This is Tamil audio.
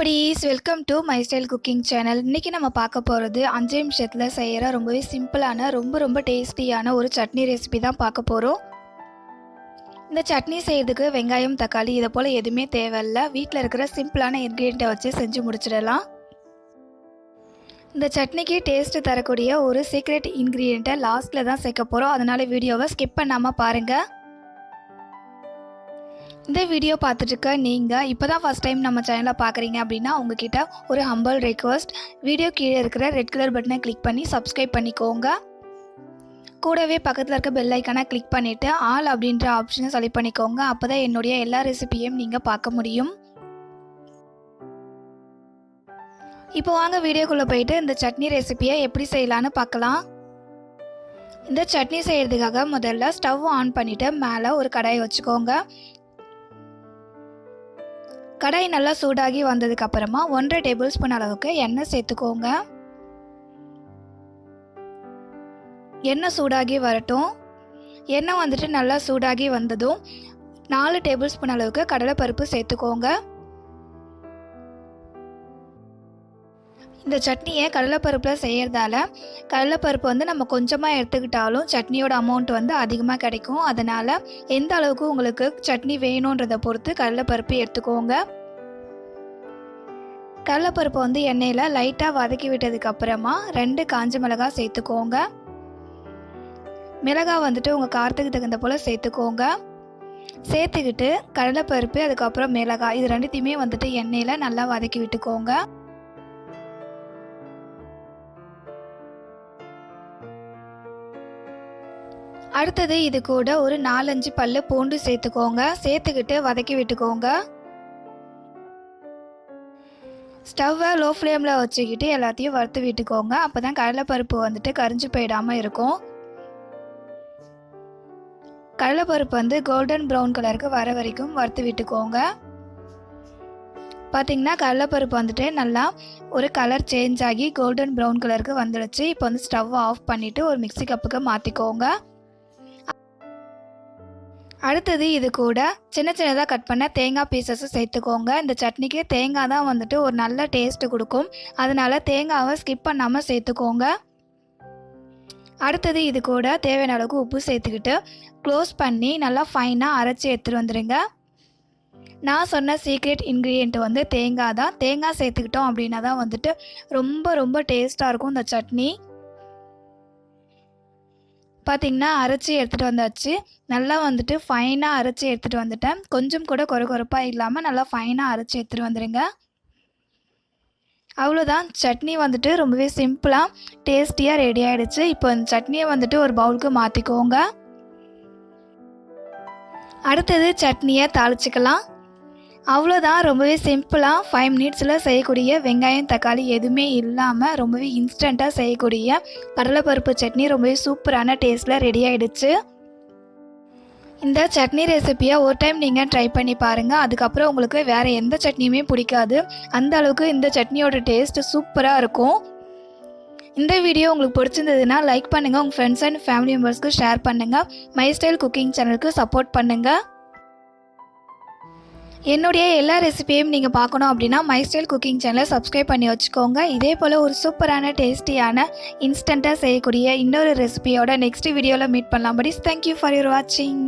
buddies, welcome to my style cooking channel. இன்னைக்கு நம்ம பார்க்க போறது 5 நிமிஷத்துல செய்யற ரொம்பவே சிம்பிளான ரொம்ப டேஸ்டியான ஒரு சட்னி ரெசிபி தான் பார்க்க போறோம். இந்த சட்னி செய்யறதுக்கு வெங்காயம், தக்காளி இத போல எதுமே தேவையில்ல. வீட்ல இருக்கிற சிம்பிளான இன்கிரிடியன்ட் வச்சு செஞ்சு முடிச்சிடலாம். இந்த சட்னிக்கு டேஸ்ட் தரக்கூடிய ஒரு சீக்ரெட் இன்கிரிடியன்ட்டை லாஸ்ட்ல தான் சேர்க்க போறோம். அதனால வீடியோவை ஸ்கிப் பண்ணாம பாருங்க. இந்த வீடியோ பார்த்துட்டு இருக்க நீங்கள் இப்போ தான் ஃபஸ்ட் டைம் நம்ம சேனலை பார்க்குறீங்க அப்படின்னா உங்ககிட்ட ஒரு ஹம்பிள் ரெக்வஸ்ட், வீடியோ கீழே இருக்கிற ரெட் கலர் பட்டனை கிளிக் பண்ணி சப்ஸ்கிரைப் பண்ணிக்கோங்க. கூடவே பக்கத்தில் இருக்க பெல் ஐக்கானை கிளிக் பண்ணிவிட்டு ஆல் அப்படின்ற ஆப்ஷனை செலக்ட் பண்ணிக்கோங்க. அப்போ தான் என்னுடைய எல்லா ரெசிபியும் நீங்கள் பார்க்க முடியும். இப்போ வாங்க வீடியோக்குள்ளே போயிட்டு இந்த சட்னி ரெசிபியை எப்படி செய்யலான்னு பார்க்கலாம். இந்த சட்னி செய்கிறதுக்காக முதல்ல ஸ்டவ் ஆன் பண்ணிவிட்டு மேலே ஒரு கடாயை வச்சுக்கோங்க. கடாய் நல்லா சூடாகி வந்ததுக்கு அப்புறமா 1.5 டேபிள் ஸ்பூன் அளவுக்கு எண்ணெய் சேர்த்துக்கோங்க. எண்ணெய் சூடாகி வரட்டும். எண்ணெய் வந்துட்டு நல்லா சூடாகி வந்ததும் 4 டேபிள் ஸ்பூன் அளவுக்கு கடலைப்பருப்பு சேர்த்துக்கோங்க. இந்த சட்னியை கடலைப்பருப்பில் செய்யறதால கடலைப்பருப்பு நம்ம கொஞ்சமாக எடுத்துக்கிட்டாலும் சட்னியோட அமௌண்ட் அதிகமாக கிடைக்கும். அதனால் எந்த அளவுக்கு உங்களுக்கு சட்னி வேணுன்றதை பொறுத்து கடலைப்பருப்பு எடுத்துக்கோங்க. கடலைப்பருப்பு எண்ணெயில் லைட்டாக வதக்கி விட்டதுக்கு அப்புறமா 2 காஞ்ச மிளகாய் சேர்த்துக்கோங்க. மிளகாய் உங்கள் காரத்துக்கு தகுந்த போல் சேர்த்துக்கோங்க. சேர்த்துக்கிட்டு கடலைப்பருப்பு அதுக்கப்புறம் மிளகாய் இது ரெண்டுத்தையுமே எண்ணெயில் நல்லா வதக்கி விட்டுக்கோங்க. அடுத்தது இது கூட ஒரு 4-5 பல்லு பூண்டு சேர்த்துக்கோங்க. சேர்த்துக்கிட்டு வதக்கி விட்டுக்கோங்க. ஸ்டவ்வை லோ ஃப்ளேமில் வச்சுக்கிட்டு எல்லாத்தையும் வறுத்து விட்டுக்கோங்க. அப்போ தான் கடலைப்பருப்பு கரிஞ்சு போயிடாமல் இருக்கும். கடலைப்பருப்பு கோல்டன் ப்ரௌன் கலருக்கு வர வரைக்கும் வறுத்து விட்டுக்கோங்க. பார்த்தீங்கன்னா கடலைப்பருப்பு நல்லா ஒரு கலர் சேஞ்ச் ஆகி கோல்டன் ப்ரௌன் கலருக்கு வந்துடுச்சு. இப்போ ஸ்டவ் ஆஃப் பண்ணிவிட்டு ஒரு மிக்ஸி கப்புக்கு மாற்றிக்கோங்க. அடுத்தது இது கூட சின்னதாக கட் பண்ண தேங்காய் பீசஸ் சேர்த்துக்கோங்க. இந்த சட்னிக்கு தேங்காய் தான் ஒரு நல்ல டேஸ்ட் கொடுக்கும். அதனால தேங்காவை ஸ்கிப் பண்ணாமல் சேர்த்துக்கோங்க. அடுத்தது இது கூட தேவையான அளவுக்கு உப்பு சேர்த்துக்கிட்டு க்ளோஸ் பண்ணி நல்லா ஃபைனாக அரைச்சி எடுத்துகிட்டு வந்துடுங்க. நான் சொன்ன சீக்ரெட் இன்க்ரீடியண்ட் தேங்காய் தான். தேங்காய் சேர்த்துக்கிட்டோம் அப்படின்னா தான் ரொம்ப டேஸ்ட்டாக இருக்கும் இந்த சட்னி. பார்த்திங்கன்னா அரைச்சி எடுத்துகிட்டு வந்தாச்சு. நல்லா ஃபைனாக அரைச்சி எடுத்துகிட்டு வந்துட்டேன். கொஞ்சம் கூட கொரப்பாக இல்லாமல் நல்லா ஃபைனாக அரைச்சி எடுத்துகிட்டு வந்துடுங்க. அவ்வளோதான், சட்னி ரொம்பவே சிம்பிளாக டேஸ்டியாக ரெடி ஆகிடுச்சு. இப்போ இந்த சட்னியை ஒரு பவுலுக்கு மாற்றிக்கோங்க. அடுத்தது சட்னியை தாளிச்சிக்கலாம். அவ்வளோதான், ரொம்பவே சிம்பிளாக 5 மினிட்ஸில் செய்யக்கூடிய வெங்காயம், தக்காளி எதுவுமே இல்லாமல் ரொம்பவே இன்ஸ்டண்ட்டாக செய்யக்கூடிய கடலைப்பருப்பு சட்னி ரொம்பவே சூப்பரான டேஸ்ட்டில் ரெடி ஆகிடுச்சு. இந்த சட்னி ரெசிப்பியை ஒரு டைம் நீங்கள் ட்ரை பண்ணி பாருங்கள். அதுக்கப்புறம் உங்களுக்கு வேறு எந்த சட்னியுமே பிடிக்காது. அந்த அளவுக்கு இந்த சட்னியோட டேஸ்ட் சூப்பராக இருக்கும். இந்த வீடியோ உங்களுக்கு பிடிச்சிருந்ததுன்னா லைக் பண்ணுங்கள். உங்கள் ஃப்ரெண்ட்ஸ் அண்ட் ஃபேமிலி மெம்பர்ஸ்க்கு ஷேர் பண்ணுங்கள். மை ஸ்டைல் குக்கிங் சேனலுக்கு சப்போர்ட் பண்ணுங்கள். என்னுடைய எல்லா ரெசிபியையும் நீங்கள் பார்க்கணும் அப்படின்னா மை ஸ்டைல் குக்கிங் சேனலை சப்ஸ்கிரைப் பண்ணி வச்சுக்கோங்க. இதே போல் ஒரு சூப்பரான டேஸ்டியான இன்ஸ்டண்ட்டாக செய்யக்கூடிய இன்னொரு ரெசிபியோட நெக்ஸ்ட் வீடியோவில் மீட் பண்ணலாம். பட் தேங்க்யூ ஃபார் யுவர் வாட்சிங்.